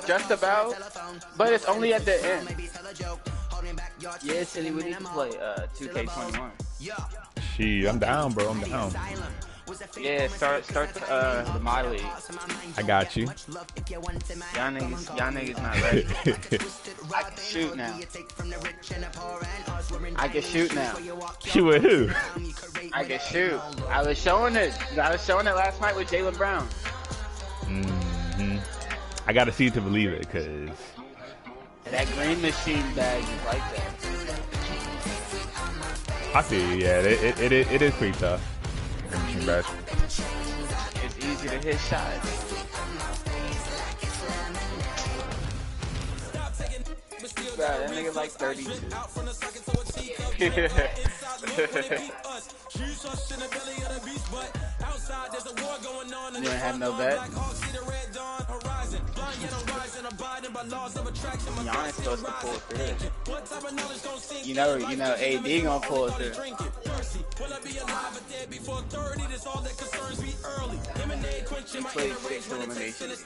Just about, but it's only at the end. Yeah, City, we need to play 2K21. Shit, I'm down, bro. I'm down. Yeah, start the My League. I got you. Y'all niggas not ready. I can shoot now. I can shoot now. Shoot with who? I can shoot. I was showing it last night with Jaylen Brown. I gotta see it to believe it, cause that green machine bag is like that. I see. Yeah, it is pretty tough. Green machine bag. It's easy to hit shots. Bro, that nigga like 32. You ain't had no bet? Giannis supposed to pull through. You know, AD gonna pull through. He played 6 eliminations.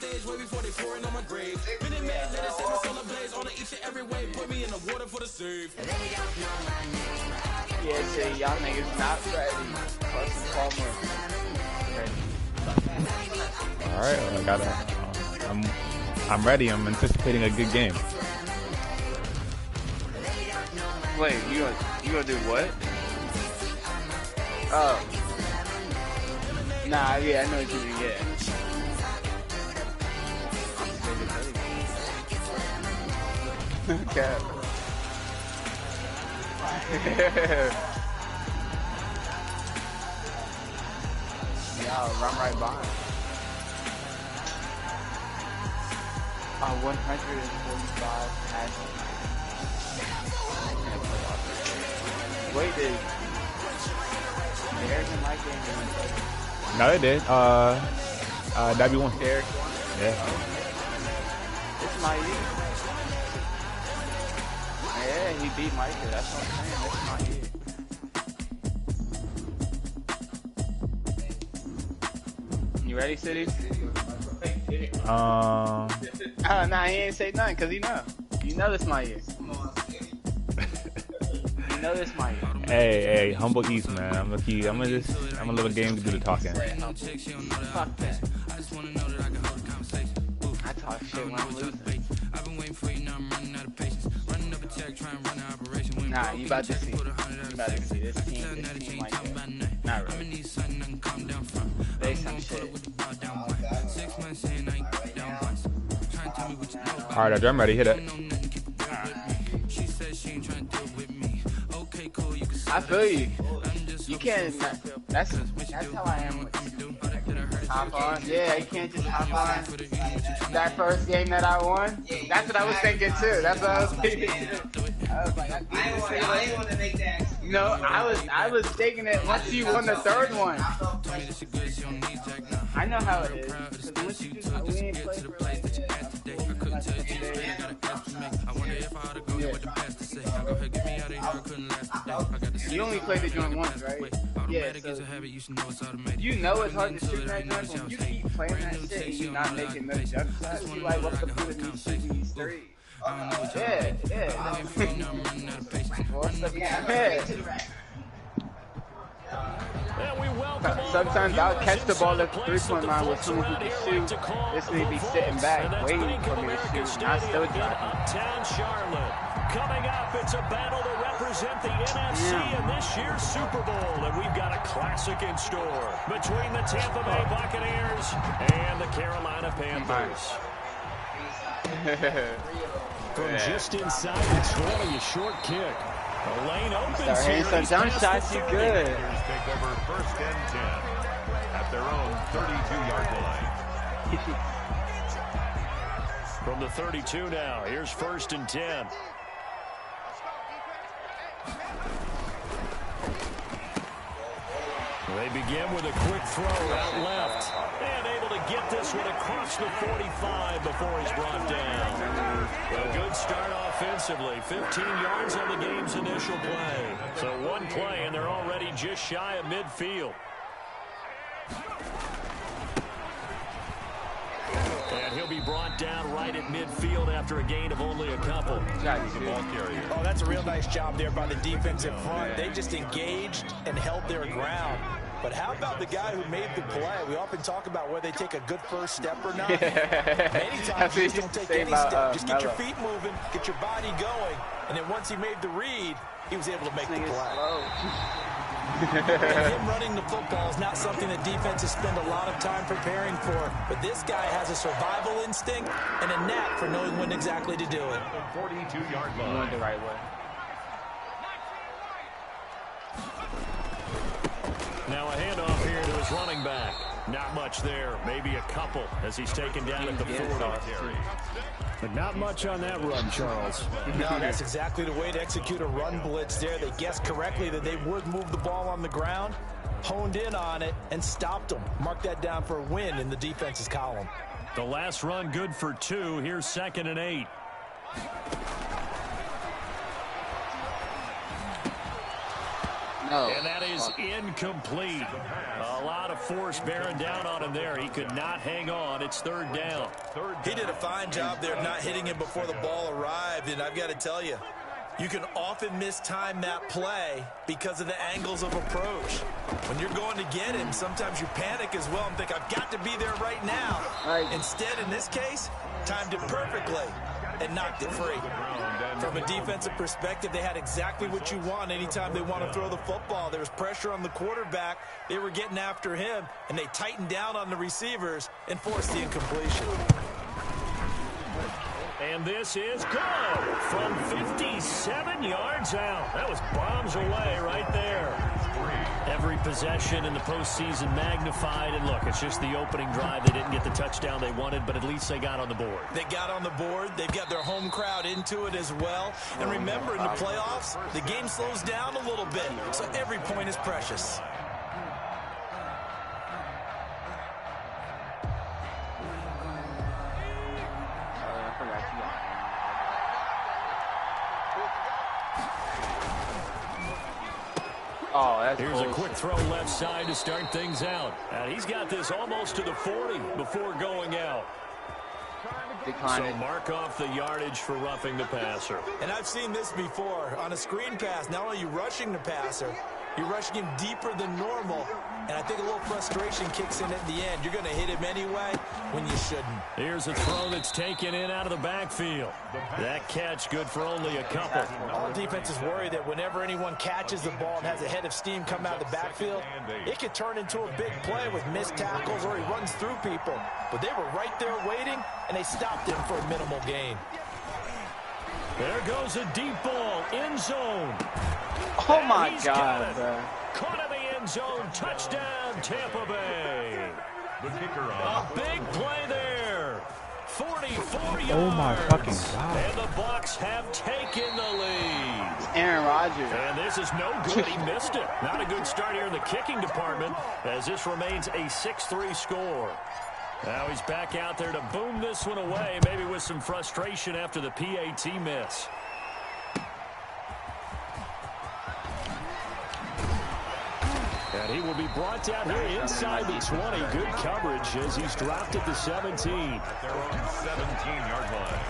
Yeah, say y'all niggas not ready. All right, well, I'm ready. I'm anticipating a good game. Wait, you gonna do what? Oh. Nah, yeah, I know what you mean, yeah. Okay. Y'all run right by him. 145 passes. Wait, did Derek and Mike game? No, they did. W1. Derek. Yeah. It's my year. Yeah, he beat Micah. That's what I'm saying. That's my year. You ready, City? Nah, he ain't say nothing because you know this my year. You know this my year. Hey, humble East, man. I'm gonna let a game do the talking. Fuck that. I talk shit when I'm losing. Nah, you about to see. This team like that. Not really. They some shit. Alright, I'm ready. Hit it. I feel you. You can't. That's how I am with you. Hop on. Yeah, you can't just hop on. That first game that I won. That's what I was thinking too. That's what I was thinking too. I was like, I didn't want to make that. No, I was thinking it once you won the third one. I know how it is. Once you do, we ain't played for like You only played the joint once, right? Yeah, so you know it's hard to shoot that joint, but you keep playing that shit and you not making no jump shots. You like, what's the point of me shooting these threes? Yeah. Sometimes I'll catch the ball at the 3-point line with someone who can shoot. This nigga be sitting back waiting for me to shoot, and I still drop it. Coming up, it's a battle to represent the NFC in this year's Super Bowl, and we've got a classic in store between the Tampa Bay Buccaneers and the Carolina Panthers. From just inside the 20, a short kick. The lane opens here. Some jump shots, you good. Take over first and 10 at their own 32-yard line. From the 32 now, here's first and 10. They begin with a quick throw out left. And able to get this one across the 45 before he's brought down. A good start offensively. 15 yards on the game's initial play. So one play, and they're already just shy of midfield. he'll be brought down right at midfield after a gain of only a couple. Oh, that's a real nice job there by the defensive front. They just engaged and held their ground. But how about the guy who made the play? We often talk about whether they take a good first step or not. Many times you just don't take any step. Just get your feet moving, get your body going, and then once he made the read, he was able to make the play. And him running the football is not something that defenses spend a lot of time preparing for. But this guy has a survival instinct and a knack for knowing when exactly to do it. 42-yard line. Going the right way. Now a handoff here to his running back. Not much there, maybe a couple as he's taken down at the 40. But not much on that run, Charles. No, that's exactly the way to execute a run blitz there. They guessed correctly that they would move the ball on the ground, honed in on it, and stopped them. Mark that down for a win in the defense's column. The last run good for 2. Here's 2nd and 8. No. And that is incomplete. A lot of force bearing down on him there. He could not hang on. It's 3rd down. He did a fine job there of not hitting him before the ball arrived, and I've got to tell you, you can often mistime that play because of the angles of approach. When you're going to get him, sometimes you panic as well and think, I've got to be there right now. Right. Instead, in this case, timed it perfectly and knocked it free. From a defensive perspective, they had exactly what you want anytime they want to throw the football. There was pressure on the quarterback. They were getting after him, and they tightened down on the receivers and forced the incompletion. And this is good from 57 yards out. That was bombs away right there. Every possession in the postseason magnified. And look, it's just the opening drive. They didn't get the touchdown they wanted, but at least they got on the board. They got on the board. They've got their home crowd into it as well. And remember, in the playoffs, the game slows down a little bit, so every point is precious. Oh, that's Here's a quick throw left side to start things out. And he's got this almost to the 40 before going out. So mark off the yardage for roughing the passer. And I've seen this before. On a screen pass, not only are you rushing the passer, you're rushing him deeper than normal. And I think a little frustration kicks in at the end. You're going to hit him anyway when you shouldn't. Here's a throw that's taken in out of the backfield. That catch good for only a couple. All defenses worry that whenever anyone catches the ball and has a head of steam come out of the backfield, it could turn into a big play with missed tackles or he runs through people. But they were right there waiting, and they stopped him for a minimal gain. There goes a deep ball, end zone. Oh, my God, bro. Caught in the end zone, touchdown, Tampa Bay. The kicker on. A big play there. 44 yards. Oh, my fucking God. And the Bucs have taken the lead. Aaron Rodgers. And this is no good. He missed it. Not a good start here in the kicking department as this remains a 6-3 score. Now he's back out there to boom this one away, maybe with some frustration after the PAT miss. And he will be brought down here inside the 20. Good coverage as he's dropped at the 17. They're on 17-yard line.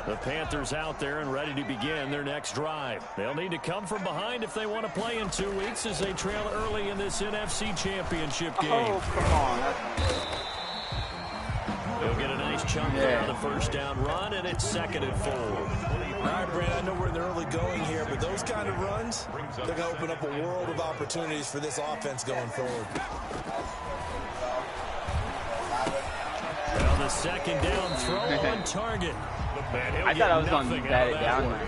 The Panthers out there and ready to begin their next drive. They'll need to come from behind if they want to play in 2 weeks as they trail early in this NFC Championship game. Oh, come on. They'll get a nice chunk there on the first down run, and it's 2nd and 4. All right, Brent, I know we're in the early going here, but those kind of runs, they're going to open up a world of opportunities for this offense going forward. Well, the second down throw on target. I thought I was going to bat it down there.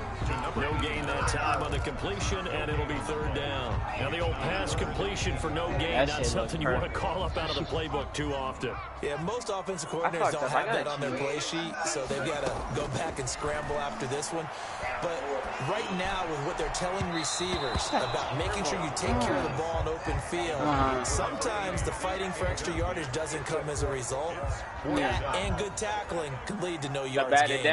No gain that time on the completion, and it'll be 3rd down. Now, the old pass completion for no gain, not something you want to call up out of the playbook too often. Yeah, most offensive coordinators don't have that on their play sheet, so they've got to go back and scramble after this one. But right now, with what they're telling receivers about making sure you take care of the ball in open field, sometimes the fighting for extra yardage doesn't come as a result. That and good tackling could lead to no yards gained.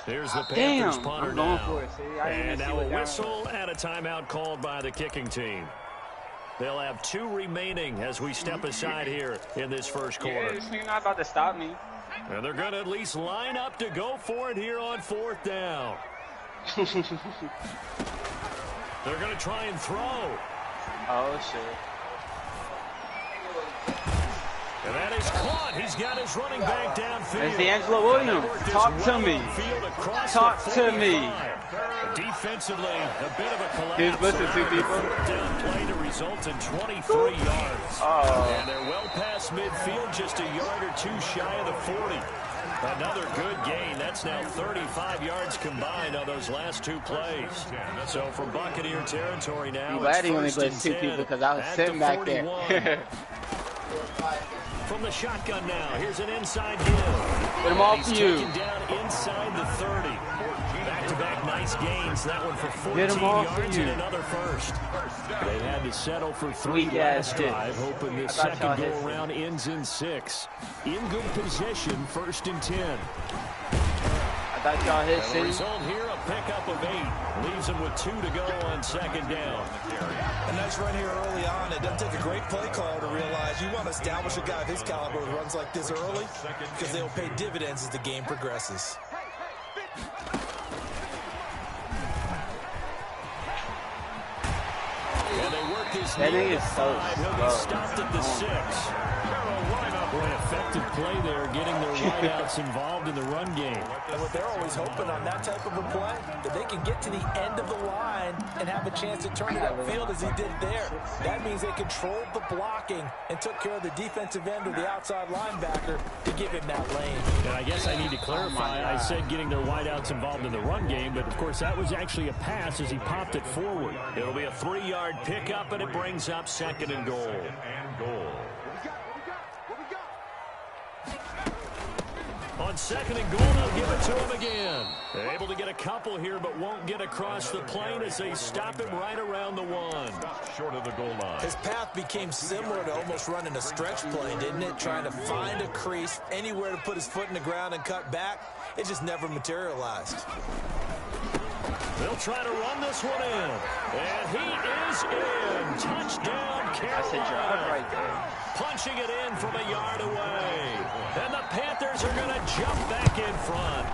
Here's the Panthers Damn, punter I'm going now. for it. See, I didn't And see now what a down. whistle and a timeout called by the kicking team. They'll have 2 remaining as we step aside here in this first quarter. Yeah, this nigga not about to stop me. And they're going to at least line up to go for it here on 4th down. They're going to try and throw. Oh, shit. And that is caught. He's got his running back downfield. There's D'Angelo Williams. Talk to me. Talk to me. Defensively, a bit of a collapse. He's blitzing 2 people. Down play to result in 23 yards. Oh. And they're well past midfield, just a yard or 2 shy of the 40. Another good gain. That's now 35 yards combined on those last 2 plays. So from Buccaneer territory now, I'm glad he only blitzed 2 people because I was sitting back there. From the shotgun now, here's an inside give. Put him off He's you. taken down inside the 30. Back-to-back nice gains. That one for 14 Get him off yards you. and another first. They had to settle for 3 Sweet last ass drive, hoping this I thought second y'all hit go-around ends in 6. In good position, 1st and 10. I thought y'all hit And the City. result here, a pickup of 8. Leaves them with 2 to go on 2nd down. A nice run here early on. It doesn't take a great play caller to realize you want to establish a guy of his caliber who runs like this early because they'll pay dividends as the game progresses. And they work his That knee nigga to is so 5. He'll slow. be stopped at the 6. Boy, effective play there, getting their wideouts involved in the run game. And what they're always hoping on that type of a play, that they can get to the end of the line and have a chance to turn it upfield as he did there. That means they controlled the blocking and took care of the defensive end of the outside linebacker to give him that lane. And I guess I need to clarify, I said getting their wideouts involved in the run game, but of course that was actually a pass as he popped it forward. It'll be a 3-yard pickup, and it brings up 2nd and goal. On 2nd and goal, they'll give it to him again. They're able to get a couple here, but won't get across the plane as they stop him right around the 1. Short of the goal line. His path became similar to almost running a stretch play, didn't it? Trying to find a crease, anywhere to put his foot in the ground and cut back. It just never materialized. They'll try to run this one in. And he is in. Touchdown, Carolina. Right there. Punching it in from a yard away. And the Panthers are going to jump back in front.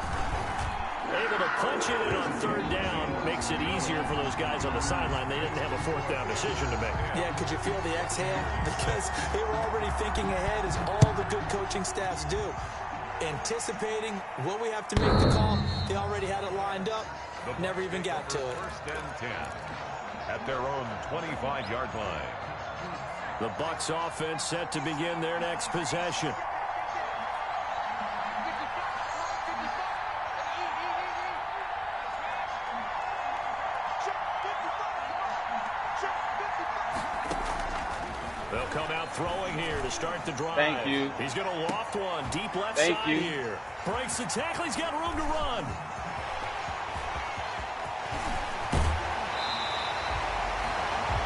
Able to punch it in on 3rd down makes it easier for those guys on the sideline. They didn't have a 4th down decision to make. Yeah, could you feel the exhale? Because they were already thinking ahead, as all the good coaching staffs do. Anticipating what we have to make the call. They already had it lined up. Never even got to it. 1st and 10 at their own 25-yard line. The Bucs offense set to begin their next possession. They'll come out throwing here to start the drive. Thank you. He's going to loft one deep left Thank side you. here. Breaks the tackle. He's got room to run.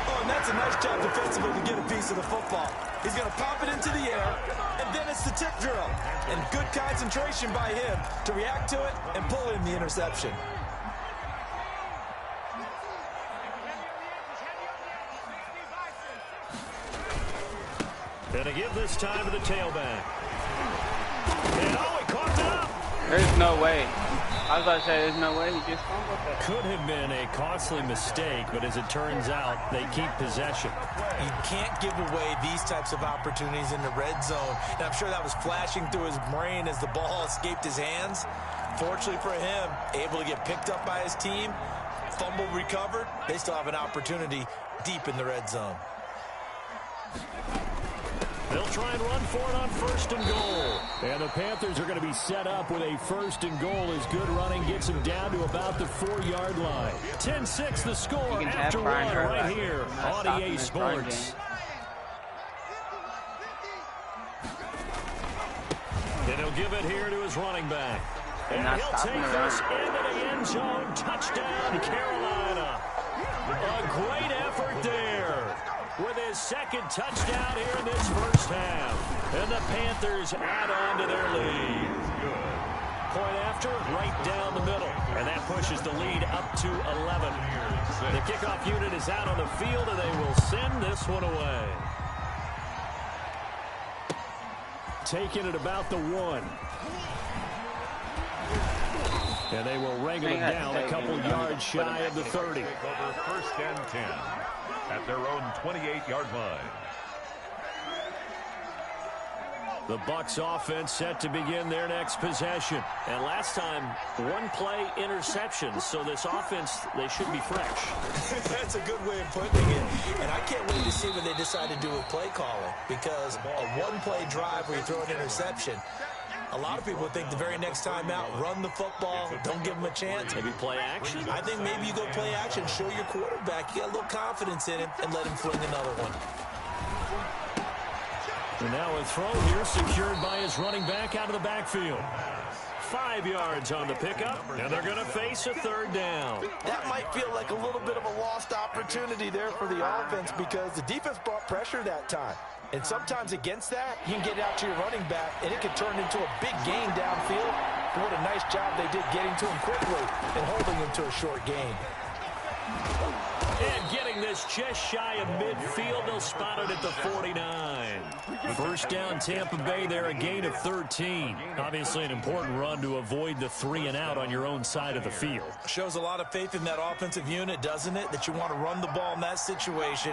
Oh, and that's a nice job defensively to get a piece of the football. He's going to pop it into the air, and then it's the tip drill. And good concentration by him to react to it and pull in the interception. And to give this time to the tailback. And oh, he caught it up. There's no way. I was about to say, there's no way he just fumbled that. Could have been a costly mistake, but as it turns out, they keep possession. You can't give away these types of opportunities in the red zone. And I'm sure that was flashing through his brain as the ball escaped his hands. Fortunately for him, able to get picked up by his team, fumble recovered. They still have an opportunity deep in the red zone. They'll try and run for it on 1st and goal. And the Panthers are going to be set up with a 1st and goal as good running gets them down to about the 4-yard line. 10-6 the score after 1 right here on EA Sports. And he'll give it here to his running back. And he'll take this into the end zone. Touchdown, Carolina. A great effort there with his 2nd touchdown here in this 1st half. And the Panthers add on to their lead. Point after, right down the middle. And that pushes the lead up to 11. The kickoff unit is out on the field, and they will send this one away. Taking it about the 1. And they will wrangle him down a couple yards shy of the 30. Over 1st and 10 at their own 28-yard line. The Bucs offense set to begin their next possession. And last time, one-play interception. So this offense, they should be fresh. That's a good way of putting it. And I can't wait to see what they decide to do with play calling. Because a one-play drive where you throw an interception, a lot of people think the very next time out, run the football, don't give them a chance. Maybe play action? I think maybe you go play action, show your quarterback you got a little confidence in him, and let him fling another one. And now a throw here secured by his running back out of the backfield. 5 yards on the pickup, and they're going to face a 3rd down. That might feel like a little bit of a lost opportunity there for the offense because the defense brought pressure that time. And sometimes against that, you can get out to your running back, and it can turn into a big gain downfield. But what a nice job they did getting to him quickly and holding him to a short gain. And getting this just shy of midfield, they'll spot it at the 49. 1st down, Tampa Bay there, a gain of 13. Obviously an important run to avoid the 3 and out on your own side of the field. Shows a lot of faith in that offensive unit, doesn't it? That you want to run the ball in that situation.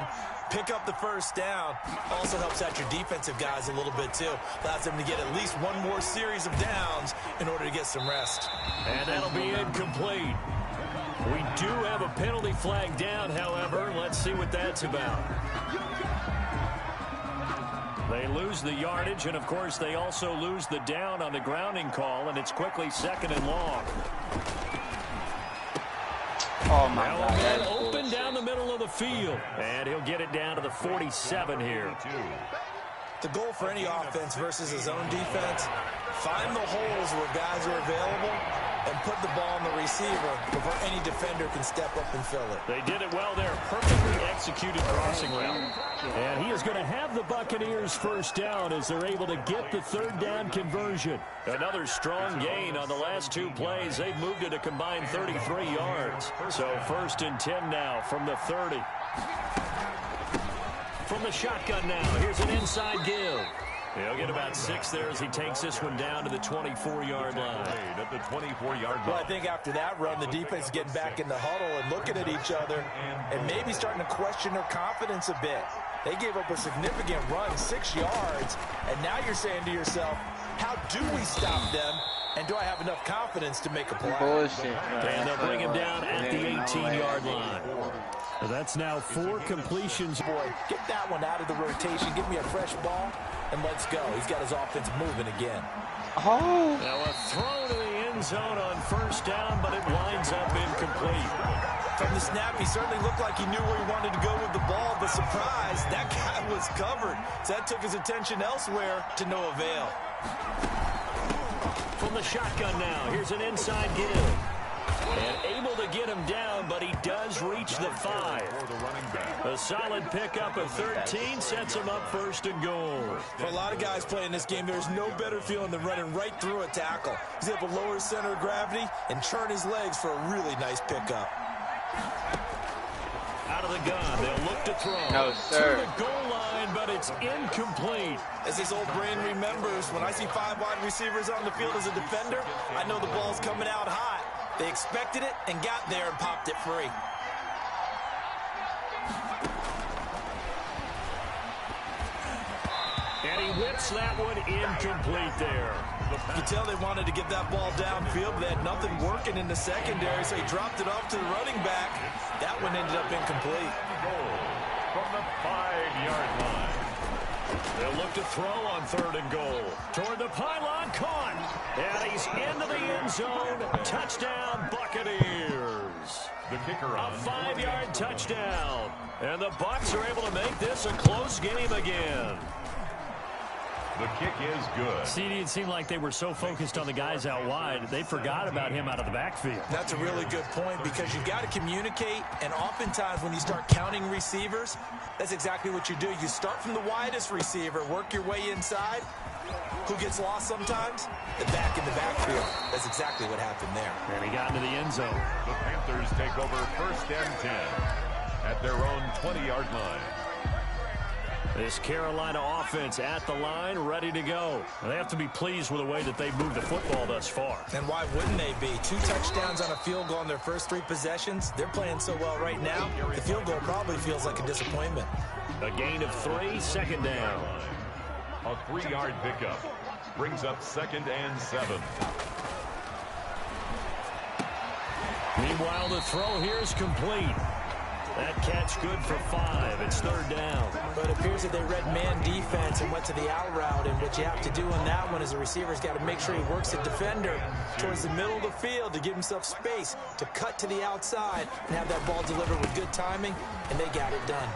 Pick up the 1st down. Also helps out your defensive guys a little bit too. Allows them to get at least one more series of downs in order to get some rest. And that'll be incomplete. We do have a penalty flag down, however. Let's see what that's about. They lose the yardage, and, of course, they also lose the down on the grounding call, and it's quickly 2nd and long. Oh, my God. Open down the middle of the field, and he'll get it down to the 47 here. The goal for any offense versus his own defense, find the holes where guys are available and put the ball on the receiver before any defender can step up and fill it. They did it well there. Perfectly executed crossing route. And he is going to have the Buccaneers 1st down as they're able to get the 3rd down conversion. Another strong gain on the last 2 plays. They've moved it a combined 33 yards. So 1st and 10 now from the 30. From the shotgun now, here's an inside give. He'll get about 6 there as he takes this one down to the 24-yard line. At the 24-yard line. Well, I think after that run, the defense is getting back in the huddle and looking at each other and maybe starting to question their confidence a bit. They gave up a significant run, 6 yards, and now you're saying to yourself, how do we stop them? And do I have enough confidence to make a play? Bullshit. And they'll bring him down at the 18-yard line. Well, that's now 4 completions. Boy, get that one out of the rotation. Give me a fresh ball, and let's go. He's got his offense moving again. Oh. Now a throw to the end zone on 1st down, but it winds up incomplete. From the snap, he certainly looked like he knew where he wanted to go with the ball, but surprise, that guy was covered. So that took his attention elsewhere to no avail. From the shotgun now, here's an inside give. And able to get him down, but he does reach the 5. A solid pickup of 13 sets him up 1st and goal. For a lot of guys playing this game, there's no better feeling than running right through a tackle. He's able to lower his center of gravity and churn his legs for a really nice pickup. Out of the gun, they'll look to throw. No, sir. To the goal line, but it's incomplete. As his old brain remembers, when I see 5 wide receivers on the field as a defender, I know the ball's coming out hot. They expected it and got there and popped it free. And he whips that one incomplete there. You can tell they wanted to get that ball downfield, but they had nothing working in the secondary, so he dropped it off to the running back. That one ended up incomplete. From the 5-yard line. They'll look to throw on 3rd and goal. Toward the pylon, caught. And he's into the end zone. Touchdown, Buccaneers. The kicker on a 5-yard touchdown. And the Bucs are able to make this a close game again. The kick is good. CD, it seemed like they were so focused on the guys out wide, they forgot about him out of the backfield. That's a really good point because you've got to communicate, and oftentimes when you start counting receivers, that's exactly what you do. You start from the widest receiver, work your way inside, who gets lost sometimes? The back in the backfield. That's exactly what happened there. And he got into the end zone. The Panthers take over 1st and 10 at their own 20-yard line. This Carolina offense at the line, ready to go. They have to be pleased with the way that they've moved the football thus far. And why wouldn't they be? 2 touchdowns on a field goal in their first 3 possessions. They're playing so well right now, the field goal probably feels like a disappointment. A gain of 3, second down. A 3-yard pickup brings up 2nd and 7. Meanwhile, the throw here is complete. That catch good for 5. It's 3rd down. But it appears that they read man defense and went to the out route. And what you have to do on that one is the receiver's got to make sure he works the defender towards the middle of the field to give himself space to cut to the outside and have that ball delivered with good timing. And they got it done.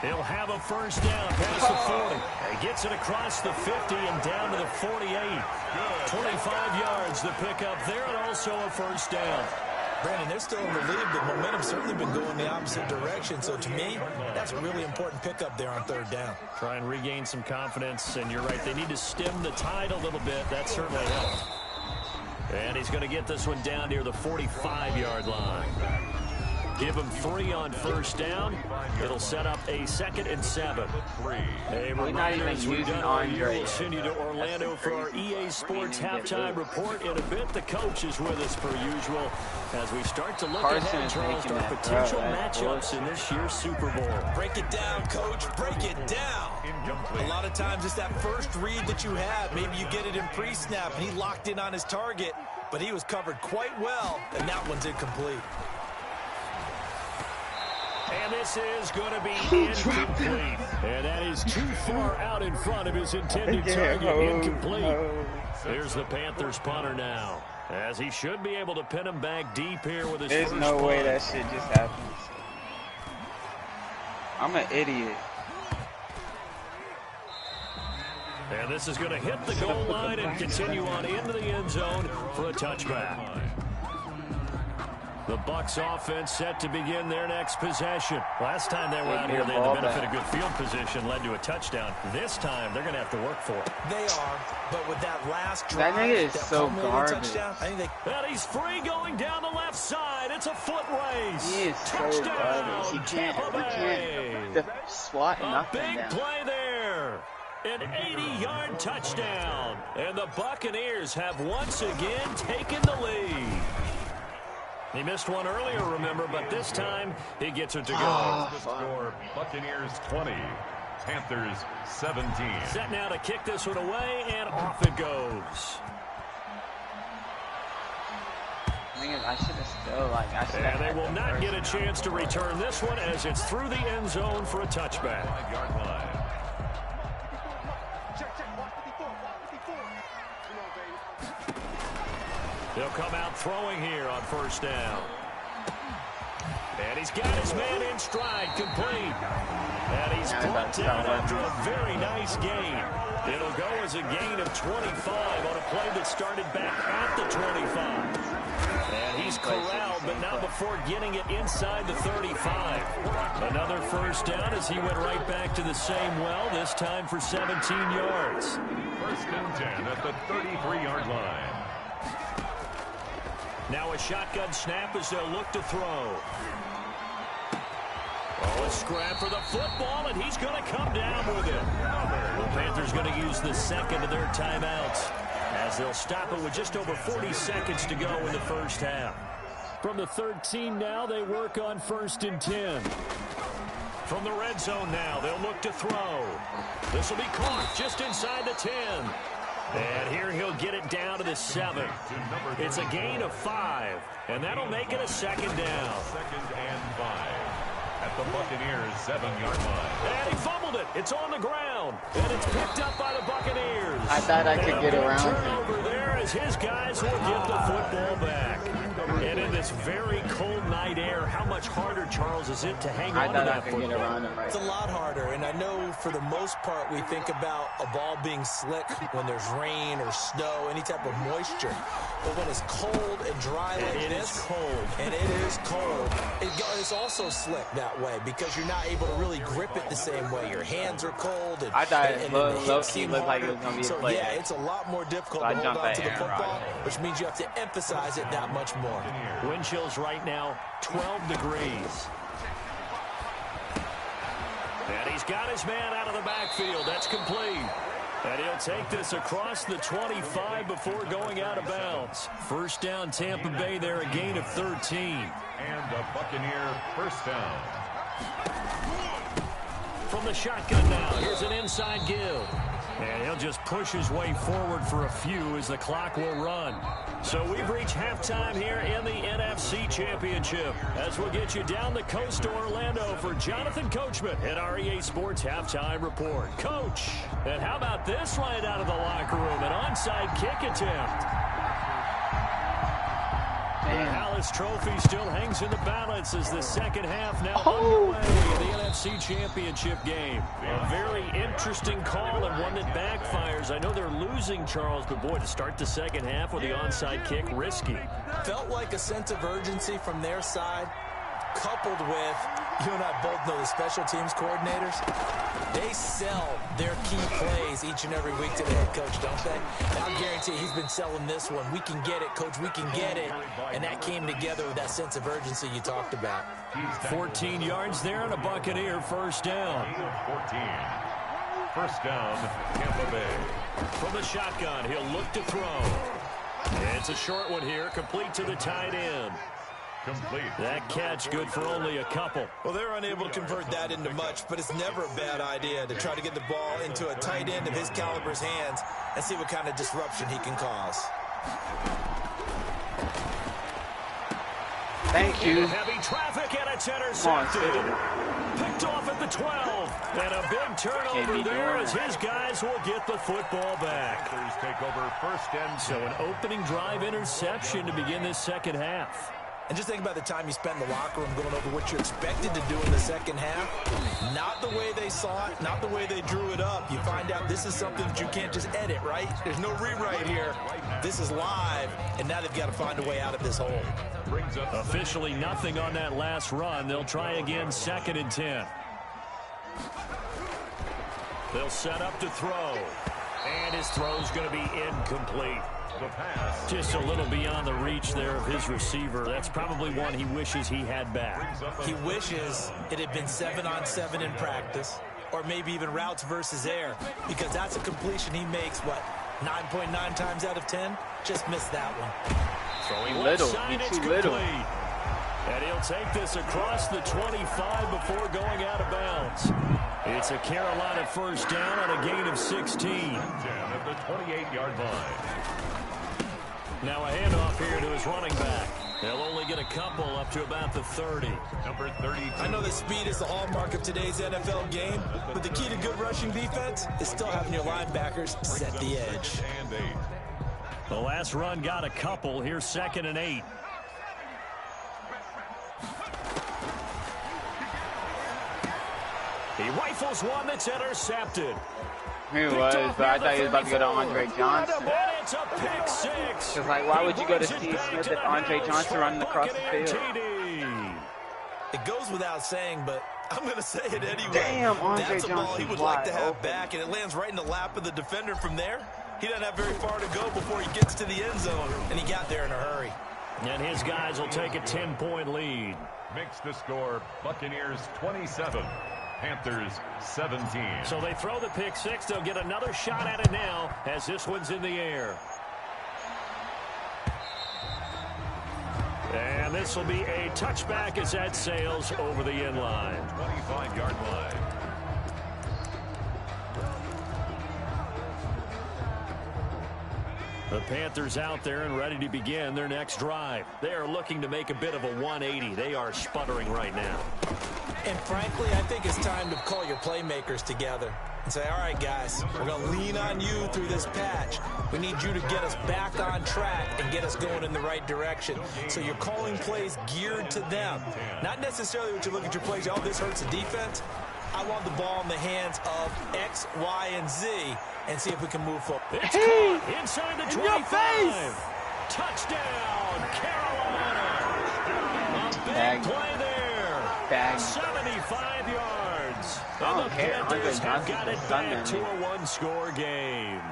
He'll have a 1st down past the 40. He gets it across the 50 and down to the 48. 25 yards to pick up there, and also a 1st down. Brandon, they're still in the lead, but momentum's certainly been going the opposite direction. So to me, that's a really important pickup there on 3rd down. Try and regain some confidence, and you're right, they need to stem the tide a little bit. That certainly helps. And he's going to get this one down near the 45-yard line. Give him 3 on 1st down. It'll set up a 2nd and 7. A reminder, as we've done all year, we'll send you to Orlando for our EA Sports halftime report in a bit. The coach is with us per usual as we start to look ahead, Charles, to our potential matchups in this year's Super Bowl. Break it down, Coach. Break it down. A lot of times it's that first read that you have. Maybe you get it in pre-snap, and he locked in on his target, but he was covered quite well, and that one's incomplete. And this is going to be incomplete. And that is too far out in front of his intended target. Incomplete. Here's the Panthers punter now, as he should be able to pin him back deep here with his There's first no way punt. that shit just happens. I'm an idiot. And this is going to hit the goal line and continue on into the end zone for a touchback. The Bucs offense set to begin their next possession. Last time they were out here, they had the benefit of good field position, led to a touchdown. This time, they're going to have to work for it. They are, but with that last drive, that nigga is so garbage. Touchdown, I think they... And he's free going down the left side. It's a foot race. He is so garbage. He can't swat nothing A big down. play there. An 80-yard touchdown. And the Buccaneers have once again taken the lead. He missed one earlier, remember, but this time he gets it to go. The score, Buccaneers 20, Panthers 17. Set now to kick this one away, and off it goes. I should have still, And they will not get a chance to return this one as it's through the end zone for a touchback. 5-yard line. He'll come out throwing here on 1st down. And he's got his man in stride, complete. And he's brought down after a very nice gain. It'll go as a gain of 25 on a play that started back at the 25. And he's corralled, but not before getting it inside the 35. Another 1st down as he went right back to the same well, this time for 17 yards. 1st and 10 at the 33-yard line. Now a shotgun snap as they'll look to throw. Oh, a scrap for the football, and he's going to come down with it. The Panthers going to use the second of their timeouts as they'll stop it with just over 40 seconds to go in the first half. From the 13 now, they work on 1st and 10. From the red zone now, they'll look to throw. This will be caught just inside the 10. And here he'll get it down to the 7. It's a gain of 5, and that'll make it a 2nd down. 2nd and 5 at the Buccaneers 7-yard line. And he fumbled it. It's on the ground, and it's picked up by the Buccaneers. I thought I could get around him. Turnover there as his guys will get the football back. And in this very cold night air, how much harder, Charles, is it to hang on to that football? It's a lot harder, and I know for the most part we think about a ball being slick when there's rain or snow, any type of moisture. But when it's cold and dry like this, and it is cold, it's also slick that way because you're not able to really grip it the same way. Your hands are cold. And, I thought it low-key looked like it was going to be a play. Yeah, it's a lot more difficult to hold on to the football, which means you have to emphasize it that much more. Wind chills right now, 12 degrees. And he's got his man out of the backfield. That's complete. And he'll take this across the 25 before going out of bounds. First down, Tampa Bay there, a gain of 13. And a Buccaneer first down. From the shotgun now, here's an inside give. And he'll just push his way forward for a few as the clock will run. So we've reached halftime here in the NFC Championship as we'll get you down the coast to Orlando for Jonathan Coachman at our EA Sports Halftime Report. Coach, and how about this right out of the locker room? An onside kick attempt. The Hallis Trophy still hangs in the balance as the second half now underway in the NFC Championship game. A very interesting call and one that backfires. I know they're losing, Charles, but boy, to start the second half with the onside kick, risky. Felt like a sense of urgency from their side, coupled with, you and I both know the special teams coordinators, they sell their key plays each and every week to the head coach, don't they? And I'll guarantee he's been selling this one. We can get it, coach, we can get it. And that came together with that sense of urgency you talked about. 14 yards there and a Buccaneer first down. 14. First down, Tampa Bay. From the shotgun, he'll look to throw. It's a short one here, complete to the tight end. Complete. That catch good for only a couple. Well, they're unable to convert that into much, but it's never a bad idea to try to get the ball into a tight end of his caliber's hands and see what kind of disruption he can cause. Thank you. Heavy traffic and it's intercepted. Picked off at the 12. And a big turnover there as his guys will get the football back. Take over first and so an opening drive interception to begin this second half. And just think about the time you spent in the locker room going over what you expected to do in the second half. Not the way they saw it, not the way they drew it up. You find out this is something that you can't just edit, right? There's no rewrite here. This is live, and now they've got to find a way out of this hole. Officially nothing on that last run. They'll try again, 2nd and 10. They'll set up to throw. And his throw's going to be incomplete. Just a little beyond the reach there of his receiver. That's probably one he wishes he had back. He wishes it had been 7-on-7 in practice, or maybe even routes versus air, because that's a completion he makes, what, 9.9 times out of 10? Just missed that one. Throwing left side, it's complete. And he'll take this across the 25 before going out of bounds. It's a Carolina first down on a gain of 16. 10 at the 28-yard line. Now a handoff here to his running back. They'll only get a couple up to about the 30. Number 32. I know that speed is the hallmark of today's NFL game, but the key to good rushing defense is still having your linebackers set the edge. And 8. The last run got a couple. Here's 2nd and 8. He rifles one that's intercepted. He was, but I thought he was about to go to Andre Johnson. It's a pick six. Because, like, why would you go to Steve Smith if Andre Johnson running across the field? It goes without saying, but I'm going to say it anyway. Damn, Andre That's a ball Johnson he would like to have back, and it lands right in the lap of the defender from there. He doesn't have very far to go before he gets to the end zone, and he got there in a hurry. And his guys will take a 10-point lead. Makes the score Buccaneers 27. Panthers 17. So they throw the pick six. They'll get another shot at it now as this one's in the air. And this will be a touchback as that sails over the end line. 25-yard line. The Panthers out there and ready to begin their next drive. They are looking to make a bit of a 180. They are sputtering right now. And frankly, I think it's time to call your playmakers together and say, all right, guys, we're going to lean on you through this patch. We need you to get us back on track and get us going in the right direction. So you're calling plays geared to them. Not necessarily what you look at your plays, oh, this hurts the defense. I want the ball in the hands of X, Y, and Z and see if we can move forward. It's caught inside the 25. Touchdown, Carolina. A big play there. 75 yards. And the Panthers have got it back to a one-score game.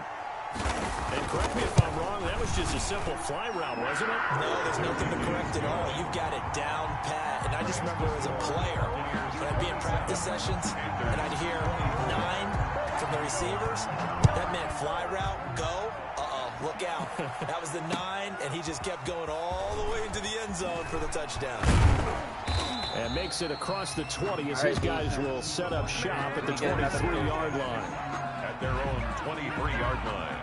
And correct me if I'm wrong, that was just a simple fly route, wasn't it? No, there's nothing to correct at all. You've got it down pat. And I just remember as a player, when I'd be in practice sessions, and I'd hear 9 from the receivers. That meant fly route, go. Look out. That was the 9, and he just kept going all the way into the end zone for the touchdown. And makes it across the 20 as his guys will set up shop at the 23-yard line. At their own 23-yard line.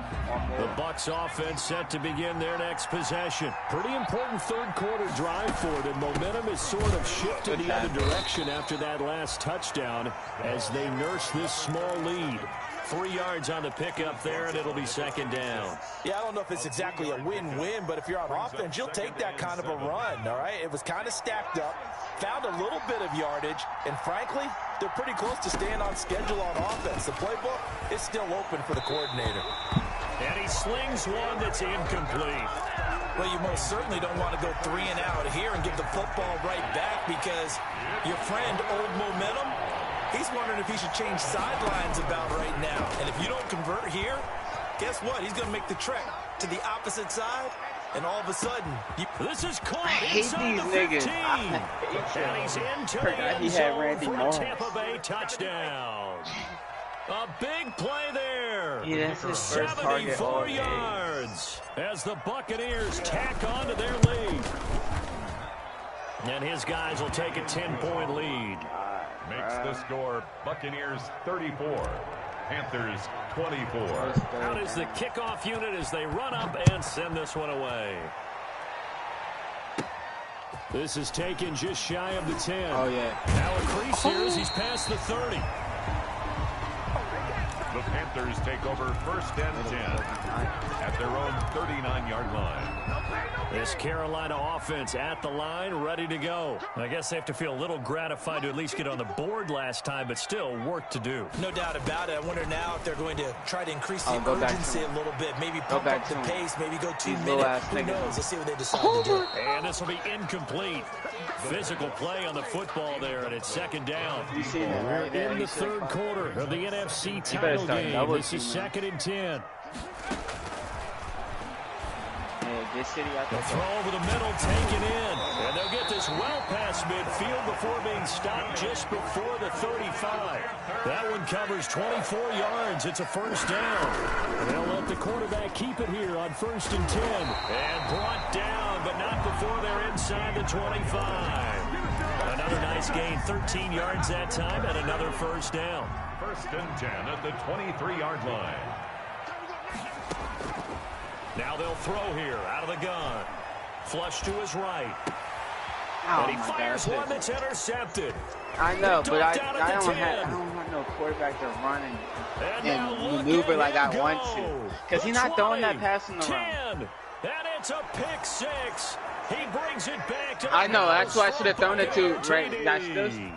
The Bucs offense set to begin their next possession. Pretty important third-quarter drive for them. Momentum has sort of shifted the other direction after that last touchdown as they nurse this small lead. 3 yards on the pickup there, and it'll be second down. Yeah, I don't know if it's exactly a win-win, but if you're on offense, you'll take that kind of a run, all right? It was kind of stacked up, found a little bit of yardage, and frankly, they're pretty close to staying on schedule on offense. The playbook is still open for the coordinator. And he slings one that's incomplete. Well, you most certainly don't want to go 3 and out here and give the football right back because your friend, Old Momentum, he's wondering if he should change sidelines about right now. And if you don't convert here, guess what? He's going to make the trek to the opposite side, and all of a sudden, this is caught I hate inside these the 15. niggas. And he's into the end zone for a Tampa Bay touchdown. A big play there. Yeah, that's his first target 74 yards as the Buccaneers tack on to their lead. And his guys will take a 10-point lead. Makes the score Buccaneers 34, Panthers 24. Out is the kickoff unit as they run up and send this one away. This is taken just shy of the 10. Oh, yeah. Now a crease here as he's past the 30. The Panthers take over first and 10 at their own 39-yard line. This Carolina offense at the line, ready to go. I guess they have to feel a little gratified to at least get on the board last time, but still work to do. No doubt about it. I wonder now if they're going to try to increase the urgency a little bit. Maybe pump up the pace, maybe go 2 minutes. Who knows? Let's see what they decide to do. And this will be incomplete. Physical play on the football there, and it's second down. We're in the third quarter of the NFC title game. This is second and 10. They'll throw over the middle, taken in. And they'll get this well past midfield before being stopped just before the 35. That one covers 24 yards. It's a first down. They'll let the quarterback keep it here on first and 10. And brought down, but not before they're inside the 25. Another nice gain, 13 yards that time, and another first down. First and 10 at the 23-yard line. Now they'll throw here out of the gun. Flush to his right. And he fires one that's intercepted. I know, but I don't want no quarterback to run and maneuver like I want to. Because he's not throwing that pass in the run. And it's a pick 6. He brings it back to I know, that's why I should have thrown it to right.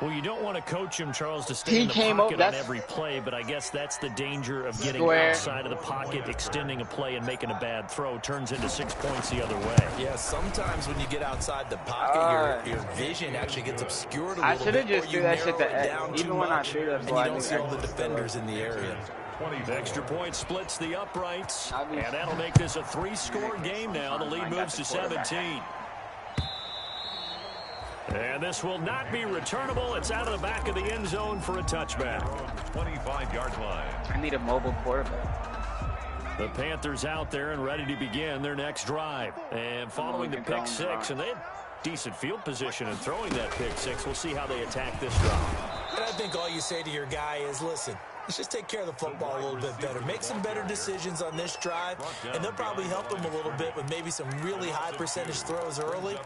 Well, you don't want to coach him, Charles, to stay in the pocket on every play, but I guess that's the danger of getting outside of the pocket, extending a play, and making a bad throw. Turns into 6 points the other way. Yeah, sometimes when you get outside the pocket, your vision actually gets obscured a little bit. I should have just threw that shit to even when I threw that, and you don't see all the defenders in the area. The extra point splits the uprights, and that'll make this a 3-score game now. The lead moves to 17. And this will not be returnable. It's out of the back of the end zone for a touchback. 25-yard line. I need a mobile quarterback. The Panthers out there and ready to begin their next drive. And following the pick 6, and they had decent field position in throwing that pick 6. We'll see how they attack this drive. And I think all you say to your guy is, listen, let's just take care of the football a little bit better. Make some better decisions on this drive, and they'll probably help him a little bit with maybe some really high percentage throws early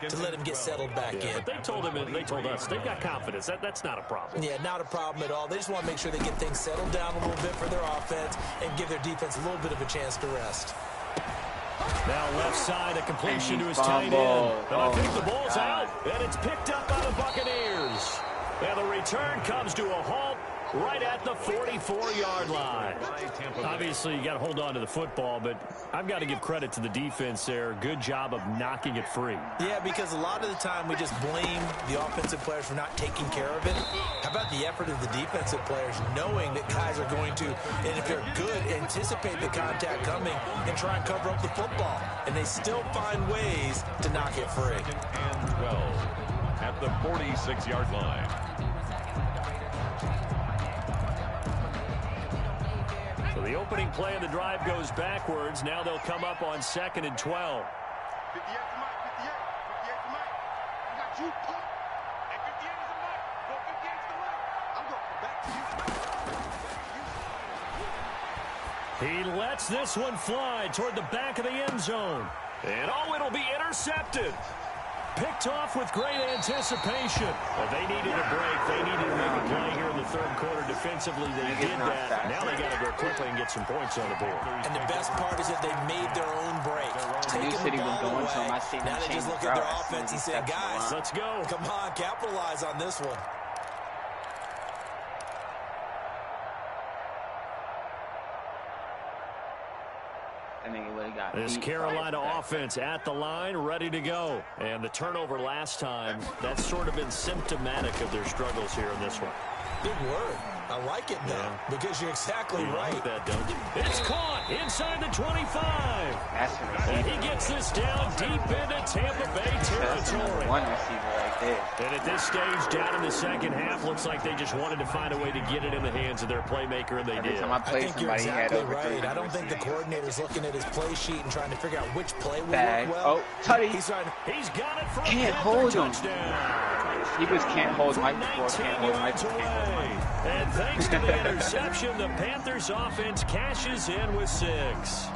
to let him get settled back in. But they told us they've got confidence. That's not a problem. Yeah, not a problem at all. They just want to make sure they get things settled down a little bit for their offense and give their defense a little bit of a chance to rest. Now left side, a completion to his tight end. And I think the ball's out, and it's picked up by the Buccaneers. And the return comes to a halt right at the 44-yard line. Obviously, you got to hold on to the football, but I've got to give credit to the defense there. Good job of knocking it free. Yeah, because a lot of the time we just blame the offensive players for not taking care of it. How about the effort of the defensive players knowing that guys are going to, and if they're good, anticipate the contact coming and try and cover up the football. And they still find ways to knock it free. And 12 at the 46-yard line. So the opening play of the drive goes backwards. Now they'll come up on 2nd and 12. He lets this one fly toward the back of the end zone. And it'll be intercepted. Picked off with great anticipation. Well, they needed a break. They needed to make a play here in the third quarter. Defensively, they did that. Now they got to go quickly and get some points on the board. And the best part is that they made their own break. Taking the ball away. Now they just look at their offense and say, guys, let's go. Come on, capitalize on this one. This Carolina offense at the line, ready to go. And the turnover last time, that's sort of been symptomatic of their struggles here in this one. Big word. I like it, though, because you're exactly right. Like that, don't you? It's caught inside the 25. And he gets this down deep into Tampa Bay territory. One receiver right there. And at this stage, down in the second half, looks like they just wanted to find a way to get it in the hands of their playmaker, and they did. I think you're exactly right. I don't think the coordinator's looking at his play sheet and trying to figure out which play will work well. Oh, Tutty. He's got it for a can't hold him. touchdown. He was can't hold Mike before, can't hold Mike before. And thanks to the interception, the Panthers offense cashes in with 6.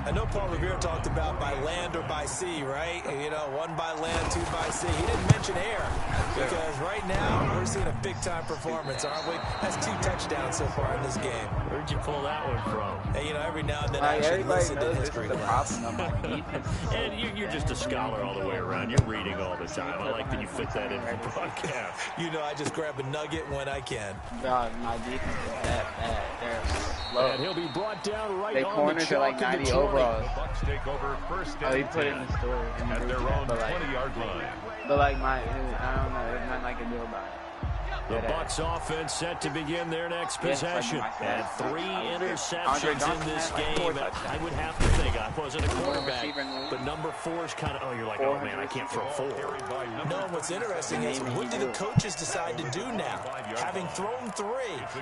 I know Paul Revere talked about by land or by sea, right? You know, 1 by land, 2 by sea. He didn't mention air because right now we're seeing a big-time performance, aren't we? That's 2 touchdowns so far in this game. Where'd you pull that one from? And, you know, every now and then I actually listen to history class. And you're just a scholar all the way around. You're reading all the time. I like that you fit that in the broadcast. You know, I just grab a nugget when I can. God, my defense is that bad. They're slow. And he'll be brought down right they on the chalk like 90 overalls. The Bucs take over first and he put it in the story. at their own 20-yard line. But like I don't know, there's nothing I can do about it. The Bucs offense set to begin their next possession. And 3 interceptions in this game. I would have to think, I wasn't a quarterback, but number 4's kind of, you're like, oh man, I can't throw 4. No, what's interesting is what do the coaches decide to do now? Having thrown 3,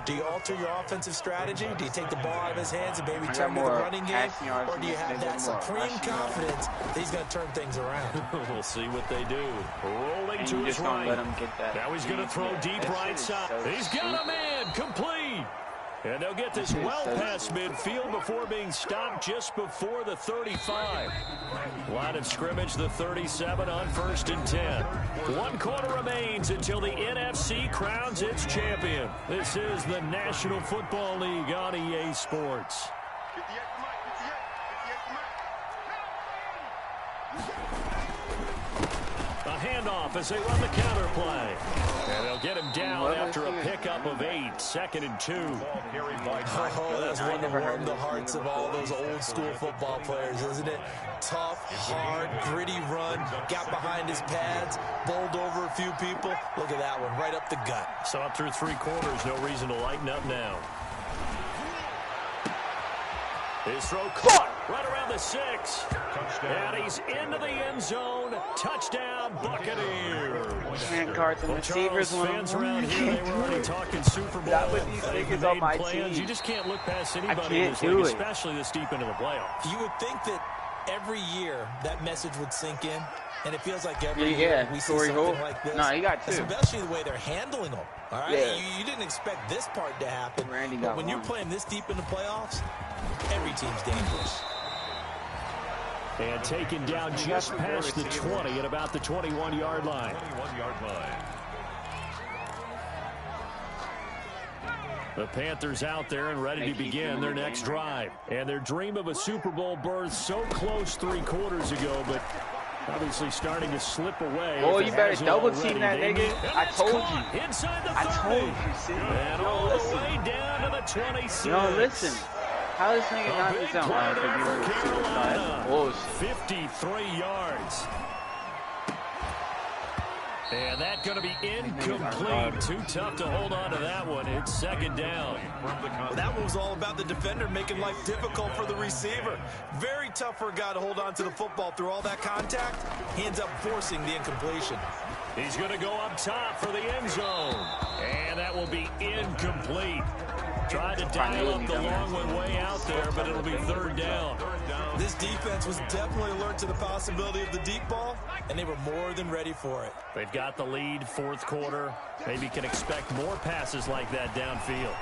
do you alter your offensive strategy? Do you take the ball out of his hands and maybe turn to the running game? Or do you have that supreme confidence that he's going to turn things around? We'll see what they do. Rolling to his right. Now he's going to throw deep right side. He's got a man complete. And they'll get this well past midfield before being stopped just before the 35. Line of scrimmage, the 37 on 1st and 10. 1 quarter remains until the NFC crowns its champion. This is the National Football League on EA Sports. A handoff as they run the counter play. And they'll get him down after a pickup of 8. 2nd and 2. Oh, that's one to warm the hearts of all those old school football players, isn't it? Tough, hard, gritty run. Got behind his pads. Bowled over a few people. Look at that one, right up the gut. So up through 3 quarters, no reason to lighten up now. His throw caught right around the 6. And he's into the end zone. Touchdown, Buccaneers. Can't guard the receivers when fans around here, they were already talking Super Bowl. Not with these niggas on my team. You just can't look past anybody in this league, especially this deep into the playoffs. You would think that every year that message would sink in, and it feels like every year we see something like this. No, he got 2. Especially the way they're handling them. All right, yeah. you didn't expect this part to happen, but when you're playing this deep in the playoffs, every team's dangerous. And taken down just past the 20 at about the 21-yard line. 21-yard line. The Panthers out there and ready to begin their next drive. And their dream of a Super Bowl berth so close 3 quarters ago, but obviously starting to slip away. Oh, you better double team that nigga. I told you. Inside the 30. I told you, see. And all the way down to the 26. No, listen. How is this nigga not in zone? Carolina. Oh, 53 yards. And that's going to be incomplete. Too tough to hold on to that one. It's second down. Well, that one was all about the defender making life difficult for the receiver. Very tough for a guy to hold on to the football through all that contact. He ends up forcing the incompletion. He's going to go up top for the end zone. And that will be incomplete. Tried to dial up the long one way out there, but it'll be third down. This defense was definitely alert to the possibility of the deep ball, and they were more than ready for it. They've got the lead, fourth quarter. Maybe can expect more passes like that downfield.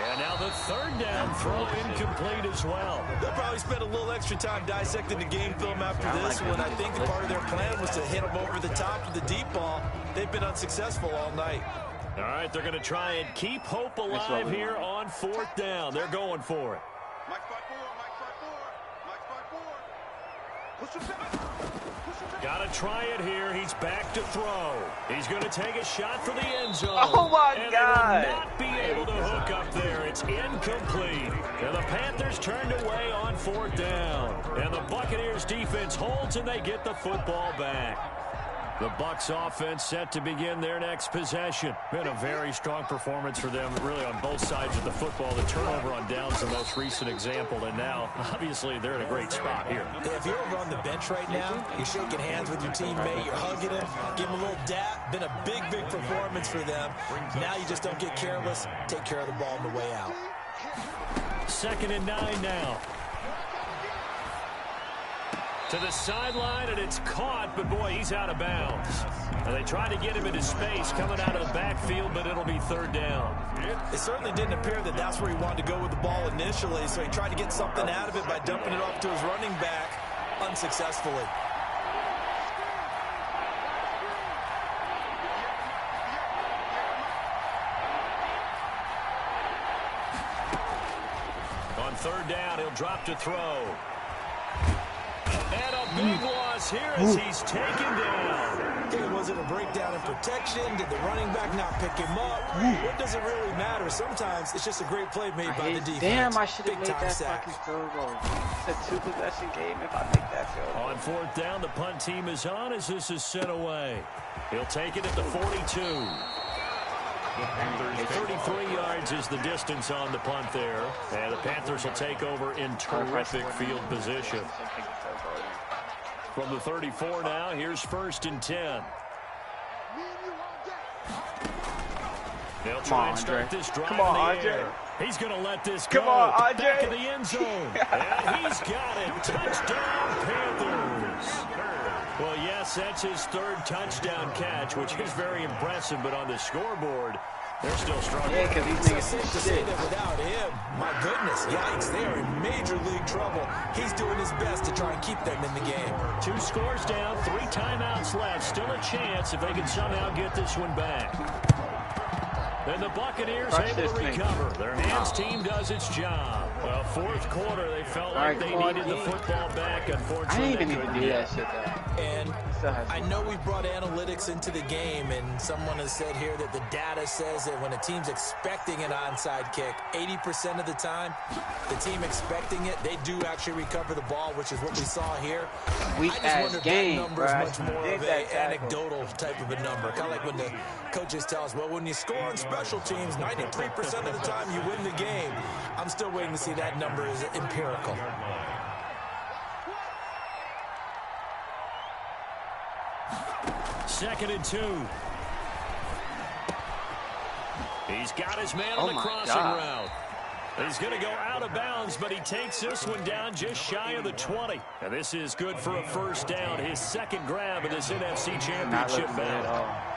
And now the third down throw incomplete as well. They'll probably spend a little extra time dissecting the game film after this one. I think the part of their plan was to hit them over the top of the deep ball. They've been unsuccessful all night. All right, they're going to try and keep hope alive here on fourth down. They're going for it. Got to try it here. He's back to throw. He's going to take a shot for the end zone. Oh, my And God. they will not be able to hook up there. It's incomplete. And the Panthers turned away on fourth down. And the Buccaneers defense holds, and they get the football back. The Bucs offense set to begin their next possession. Been a very strong performance for them, really on both sides of the football. The turnover on downs the most recent example, and now, obviously, they're in a great spot here. If you're over on the bench right now, you're shaking hands with your teammate, you're hugging him, give him a little dap. Been a big, big performance for them. Now you just don't get careless. Take care of the ball on the way out. 2nd and 9 now. To the sideline, and it's caught, but boy, he's out of bounds. And they try to get him into space coming out of the backfield, but it'll be third down. It certainly didn't appear that that's where he wanted to go with the ball initially, so he tried to get something out of it by dumping it off to his running back unsuccessfully. On third down, he'll drop to throw. And a big loss here as he's taken down. Was it a breakdown in protection? Did the running back not pick him up? What does it really matter? Sometimes it's just a great play made by the defense. Damn, I should have made that sack. fucking field goal. It's a 2-possession game if I make that field goal. On fourth down, the punt team is on as this is sent away. He'll take it at the 42. 33 yards is the distance on the punt there. And the Panthers will take over in terrific field position. From the 34 now, here's 1st and 10. They'll try and start this drive in the air. He's going to let this go. Come on, Andre. Back in the end zone. And he's got it. Touchdown, Panthers. Well, yes, that's his 3rd touchdown catch, which is very impressive, but on the scoreboard, they're still struggling. Yeah, because these niggas Safe to say that without him, my goodness, yikes, they are in major league trouble. He's doing his best to try and keep them in the game. 2 scores down, 3 timeouts left. Still a chance if they can somehow get this one back. Then the Buccaneers able to recover. Their hands team does its job. Well, fourth quarter, they felt like they needed the football back. Unfortunately, I didn't even do that shit though. And I know we've brought analytics into the game, and someone has said here that the data says that when a team's expecting an onside kick, 80% of the time, the team expecting it, they do actually recover the ball, which is what we saw here. I just wonder if that number is much more of an anecdotal type of a number. Kind of like when the coaches tell us, well, when you score on special teams, 93% of the time you win the game. I'm still waiting to see that number is empirical. Second and 2. He's got his man on the crossing route. He's going to go out of bounds, but he takes this one down just shy of the 20. And this is good for a first down, his second grab of this NFC Championship bout.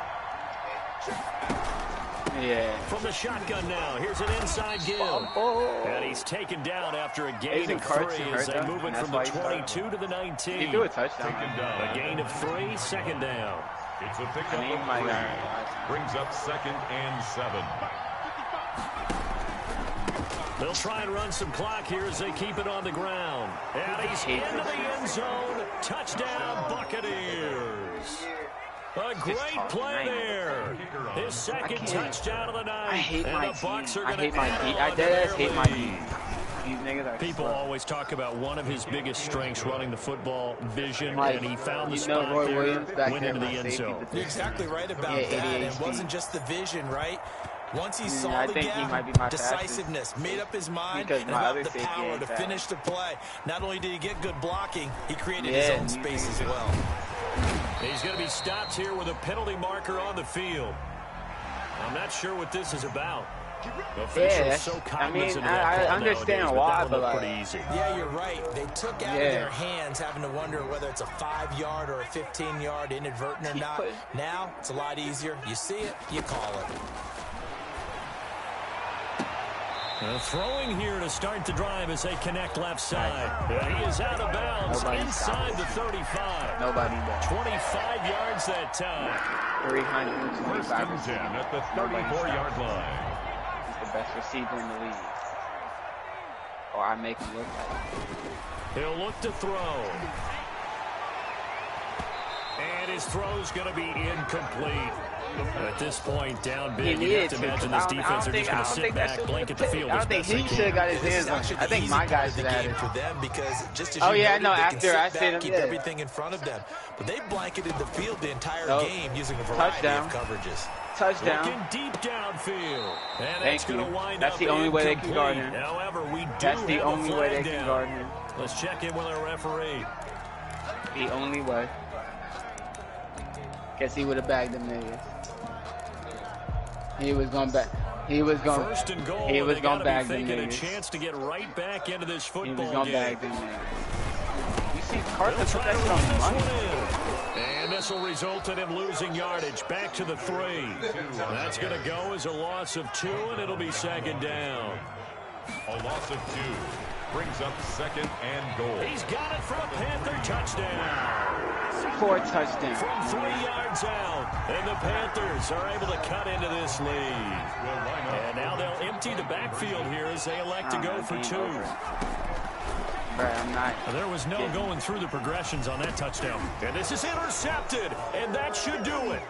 Yeah. From the shotgun now, here's an inside give. And he's taken down after a gain of 3 as they move it from the 22 to the 19. He threw a touchdown. A gain of 3, second down. It's a pickup of 3. Brings up 2nd and 7. They'll try and run some clock here as they keep it on the ground. And he's into the end zone. Touchdown, Buccaneers. A great play there. His second touchdown of the night. I hate my the Bucs team. are I hate my add team. on I to dead their ass hate my lead. team. These niggas are People slow. always talk about one of his biggest strengths running the football vision, Like, and he found the you know, spot Roy there, Williams back went there, into the my end safety zone. You're exactly right about Yeah, that. It 88 wasn't just the vision, right? Once he Yeah, saw I the think he gap, might be my decisiveness, made up his mind, Because and my about other the safety power ain't to fast. finish the play. Not only did he get good blocking, he created his own space as well. He's going to be stopped here with a penalty marker on the field. I'm not sure what this is about. Officials so cognizant of that I call understand nowadays, why, that one but looked like, pretty easy. Yeah, you're right. They took out of their hands having to wonder whether it's a 5-yard or a 15-yard inadvertent or not. Now, it's a lot easier. You see it, you call it. Throwing here to start the drive as they connect left side. He is out of bounds inside the 35. Nobody does. 25 yards that time. 1st and 10 at the 34-yard line. He's the best receiver in the league. Or I make him look like it. He'll look to throw. And his throw's going to be incomplete. At this point, down big, you have to imagine this defense are just going to sit back, blanket the field. I don't think he should have got his hands on it. I think my guy should have had it. For them because just as Oh, you yeah, I noted, know. they can After sit I back, seen him, keep yeah. everything in front of them. But they blanketed the field the entire Nope. game using a variety Touchdown. of coverages. Touchdown. Looking deep downfield. And Thank that's going to you. wind That's up the only way they can guard incomplete. him. However, we do That's the have only a way flag they can down. guard him. Let's check in with our referee. The only way. Guess he would have bagged them niggas. He was going back. He was going. First and goal. He was They going gotta back be them thinking a niggas. chance to get right back into this He football was going game. back them niggas. You see, Carter They'll put try that to shit run on this money. one in. And this will result in him losing yardage. Back to the 3. That's going to go as a loss of 2, and it'll be second down. A loss of 2. Brings up 2nd and goal. He's got it for a Panther touchdown. 4 touchdowns. From 3 yards out. And the Panthers are able to cut into this lead. And now they'll empty the backfield here as they elect to go for 2. Bruh, I'm not. There was no going through the progressions on that touchdown. And this is intercepted. And that should do it.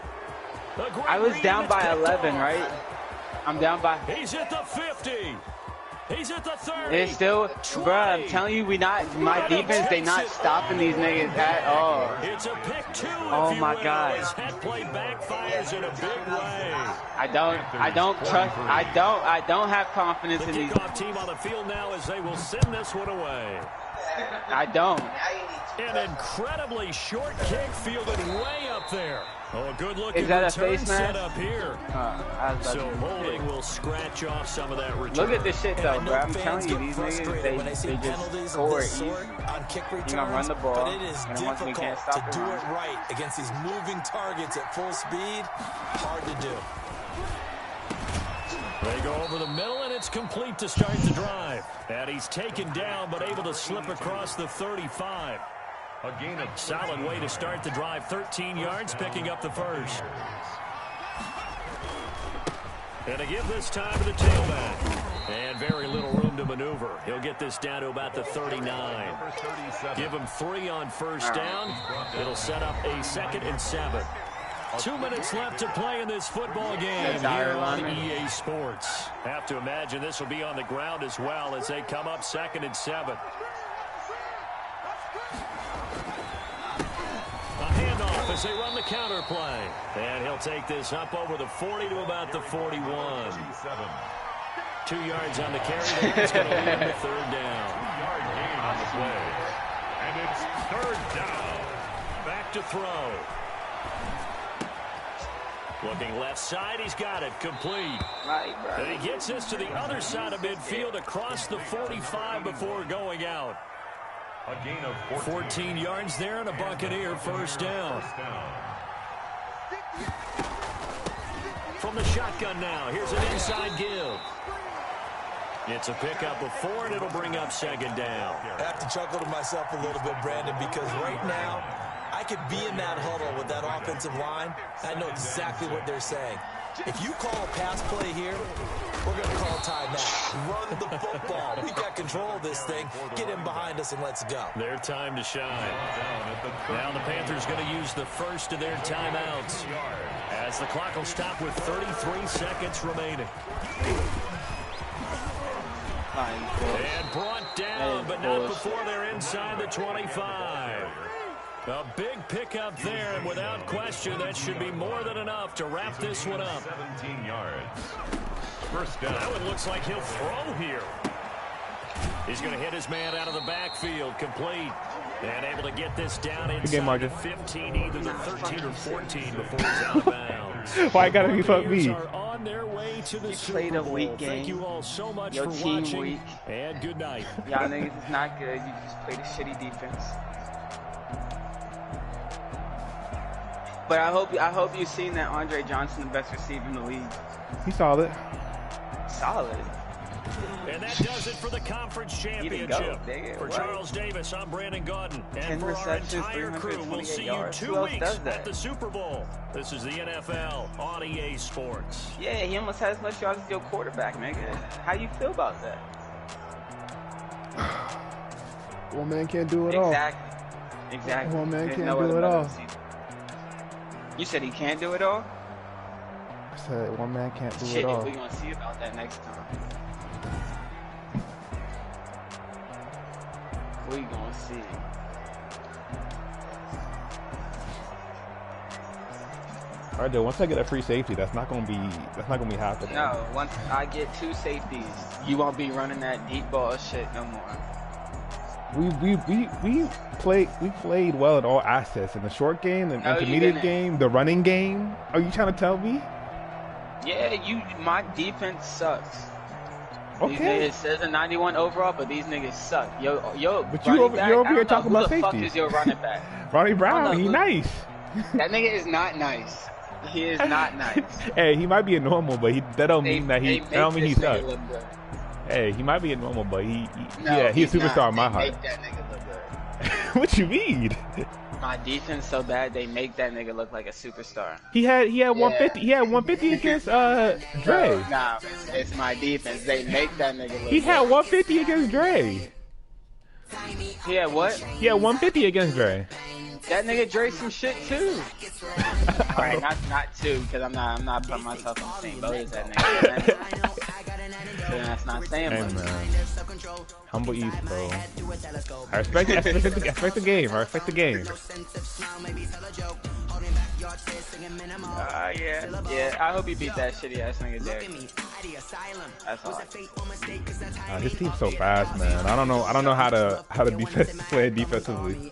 I was down by 11, right? I'm down by. He's at the 50. He's at the 30. It's still, bruh, I'm telling you, my defense, they not stopping these niggas at all. It's a pick 2. Oh my God. His head play backfires in a big way. I don't trust, I don't have confidence The in these. kickoff team on the field now as they will send this one away. I don't. An incredibly short kick fielded way up there. Oh, a good looking Is that a return face set mask? up here. So holding will scratch off some of that return. Look at this shit though, And I bro. know I'm fans telling you, get these frustrated niggas, when they see they just penalties of score this easy. sort on kick returns. You're gonna run the ball, but it is and once we difficult can't stop to the do run. it right against these moving targets at full speed. Hard to do. They go over the middle, and it's complete to start the drive. And he's taken down, but able to slip across the 35. A gain of Solid way to start the drive. 13 yards, picking up the first. And to give this time to the tailback. And very little room to maneuver. He'll get this down to about the 39. Give him 3 on first down. It'll set up a 2nd and 7. 2 minutes left to play in this football game here on EA Sports. Have to imagine this will be on the ground as well as they come up 2nd and 7. A handoff as they run the counter play. And he'll take this up over the 40 to about the 41. 2 yards on the carry there. It's going to lead him to 3rd down. 2-yard gain on the play. And it's 3rd down. Back to throw. Looking left side, he's got it, complete. Right, bro. And he gets this to the other side of midfield across the 45 before going out. A gain of 14 yards there and a Buccaneer first down. From the shotgun now, here's an inside give. It's a pickup of 4, and it'll bring up second down. I have to chuckle to myself a little bit, Brandon, because right now I could be in that huddle with that offensive line. I know exactly what they're saying. If you call a pass play here, we're going to call timeout. Run the football. We got control of this thing. Get him behind us and let's go. Their time to shine. Now the Panthers going to use the first of their timeouts as the clock will stop with 33 seconds remaining. And brought down, but not before they're inside the 25. A big pickup there, and without question, that should be more than enough to wrap this one up. 17 yards. First down. Now it looks like he'll throw here. He's going to hit his man out of the backfield, complete. And able to get this down inside the 15, either the 13 or 14 before he's out of bounds. Why gotta be fuck me? Are on their way to the Super played a Bowl. weak game. Thank you all so much Your for team watching, weak. and good night. Y'all niggas is not good. You just played a shitty defense. But I hope you've seen that Andre Johnson, the best receiver in the league. He's solid. Solid. And that does it for the conference championship. For Charles Davis, I'm Brandon Gaudin. And for our entire crew, we'll see you 2 weeks at the Super Bowl. This is the NFL on EA Sports. Yeah, he almost had as much yards as your quarterback, nigga. How you feel about that? One man can't do it all. Exactly. One man There's can't no do other it all. receiver. You said he can't do it all? I said one man can't do Shit, it all. we're gonna see about that next time. We gonna see. All right, though. Once I get a free safety, that's not gonna be happening. No, once I get 2 safeties, you won't be running that deep ball shit no more. We played well at all assets in the short game, the intermediate game, the running game. Are you trying to tell me? Yeah, my defense sucks. Okay. It says a 91 overall, but these niggas suck. Yo, but you're over here talking about safety. Who the fuck is your running back? Ronnie Brown, he nice. That nigga is not nice. He is not nice. Hey, he might be a normal, but that don't mean he sucks. Hey, he might be a normal, but he's a superstar in my heart. Make that nigga look good. What you mean? My defense so bad they make that nigga look like a superstar. He had 150. He had 150 against Dre. Nah, it's my defense. They make that nigga look. He had 150 against Dre. He had what? He had 150 against Dre. That nigga Dre some shit too. Alright, not two, because I'm not putting myself in the same boat as that nigga. So that's not saying much. Hey, man. Humble East, bro. I respect the game. I respect the game. Yeah. I hope you beat that shitty ass nigga Derek. That's all. His team's so fast, man. I don't know how to play defensively.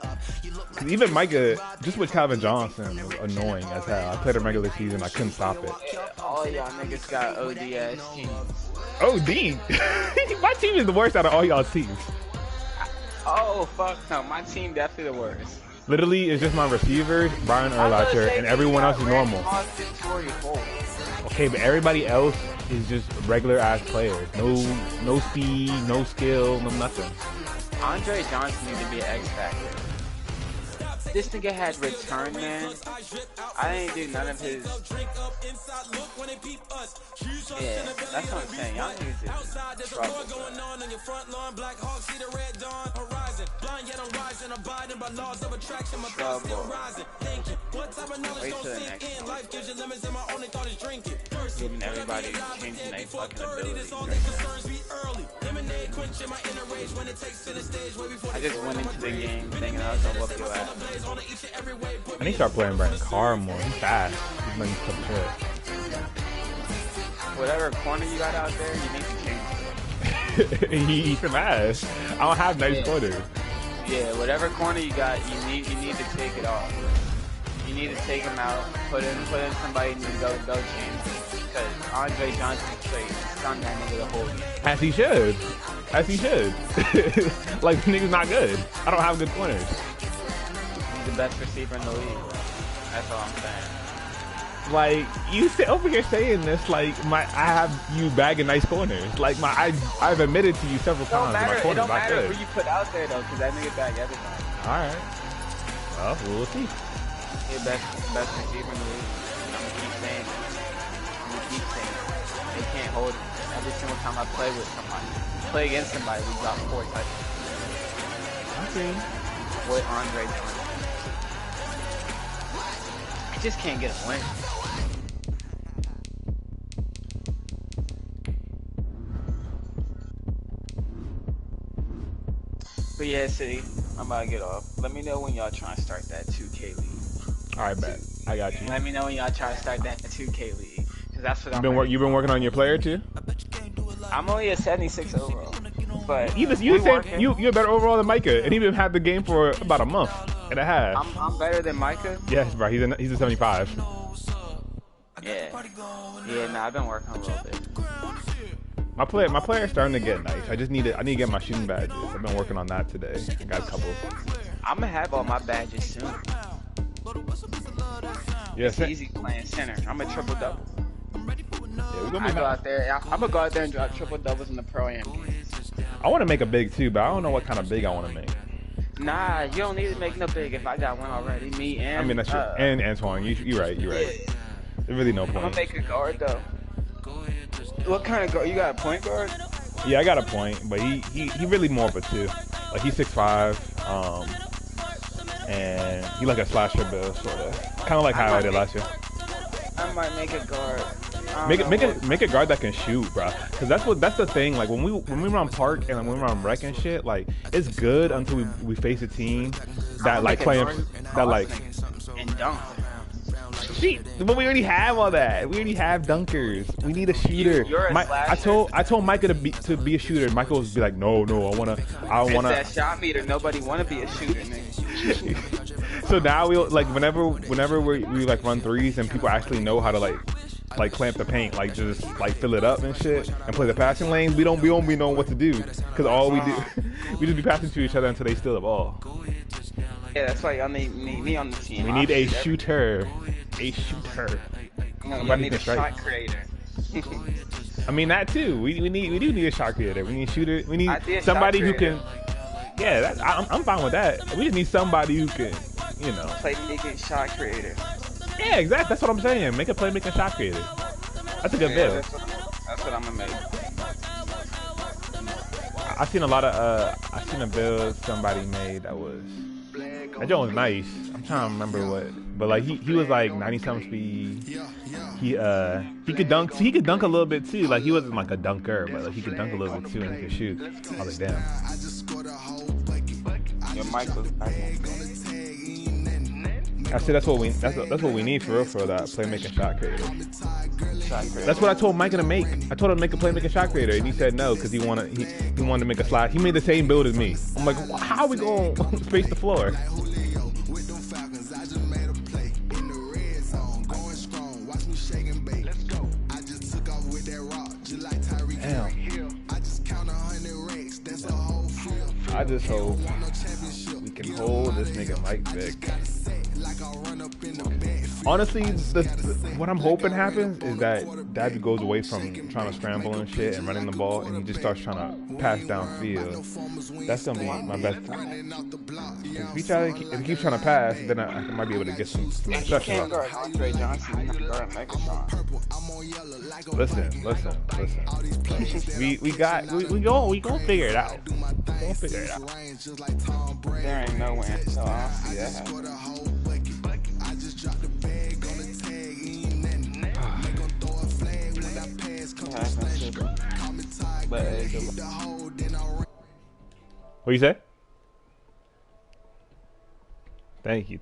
Cause even Micah, just with Calvin Johnson, was annoying as hell. I played a regular season, I couldn't stop it. Yeah, all y'all niggas got OD ass teams. OD? My team is the worst out of all y'all teams. Oh fuck no, my team definitely the worst. Literally, it's just my receivers, Brian Urlacher, and everyone else is normal. Okay, but everybody else is just regular ass players. No speed, no skill, no nothing. Andre Johnson needs to be an X factor. This nigga had return, man. I didn't do none of his. Yeah, that's what I'm saying. Y'all niggas is trouble. Wait till the next one. Giving everybody changing their fucking abilities. I just went into the game thinking I was gonna whoop your ass. I need to start playing Brandon Carr more. He's fast. He's making some shit. Whatever corner you got out there, you need to change it. He's some ass. I don't have nice corners. Yeah, whatever corner you got, you need to take it off. You You need to take him out, put in somebody new, go change. Because Andre Johnson played stun that nigga the whole game. As he should. As he should. Like, the nigga's not good. I don't have good corners. He's the best receiver in the league. That's all I'm saying. Like, you sit over here saying this, like, I have you bagging nice corners. Like, I've admitted to you several times that my corner's not good. It don't matter who you put out there, though, because that nigga bag everybody. All right. Well, we'll see. He's the best receiver in the league. I'm going to keep saying it. They can't hold it. Every single time I play with somebody, play against somebody, we drop 4 touchdowns. Okay. With Andre Johnson. I just can't get a win. But yeah, City, I'm about to get off. Let me know when y'all trying to start that 2K league. All right, bet. I got you. Let me know when y'all try to start that 2K league. Cause that's what You've been working on your player too? I'm only a 76 overall. But you said you're better overall than Micah, and he been had the game for about a month and a half. I'm better than Micah? Yes, bro. He's a 75. Yeah. Yeah, nah, I've been working a little bit. My player's starting to get nice. I need to get my shooting badges. I've been working on that today. I got a couple. I'm gonna have all my badges soon. Yeah, it's easy playing center. I'm a triple double. Yeah, I'm gonna go out there and drop triple doubles in the pro am games. I want to make a big too, but I don't know what kind of big I want to make. Nah, you don't need to make no big if I got one already. Me and I mean that's true. And Antoine, you're right. You're right. Yeah. There's really no point. I'm gonna make a guard though. What kind of guard? You got a point guard? Yeah, I got a point, but he really more of a 2. Like he's 6'5", and he like a slasher build, sort of. Kind of like how I did last year. I might make a guard. Make a guard that can shoot, bro. Cause that's the thing. Like when we run park and when we run rec and shit, like it's good until we face a team that like playing that like and dunk. See, but we already have all that. We already have dunkers. We need a shooter. I told Micah to be a shooter. Micah was be like, no, I wanna. It's that shot meter. Nobody wanna be a shooter, nigga. So now we like whenever we like run threes and people actually know how to like clamp the paint, like just like fill it up and shit, and play the passing lanes. We don't be knowing what to do because all we do we just be passing to each other until they steal the ball. Yeah, that's why y'all need me on the team. We need a shooter. A shooter. No, you need a shot creator. I mean that too. We do need a shot creator. We need a shooter. We need somebody who can. Yeah, I'm fine with that. We just need somebody who can, play making shot creator. Yeah, exactly. That's what I'm saying. Make a play making shot creator. That's a good build. That's what I'm gonna make. I seen a build somebody made that joint was nice. I'm trying to remember what, but like he was like 90-something speed. He could dunk. He could dunk a little bit too. Like he wasn't like a dunker, but like he could dunk a little bit too and he could shoot. I was like, damn. Your mic was I said that's what we need for real for that playmaking shot creator. That's what I told Micah to make. I told him to make a playmaking shot creator, and he said no because he wanted to make a slide. He made the same build as me. I'm like, how are we gonna space the floor? Damn. I just hope we can hold this nigga Mike Vick. Honestly, what I'm hoping happens is that Dabby goes away from trying to scramble and shit and running the ball, and he just starts trying to pass downfield. That's gonna be my best. If he keeps trying to pass, then I might be able to get some instruction. Listen. We gonna figure it out. We'll figure it out. There ain't no way, so I don't see that happening. What you say? Thank you.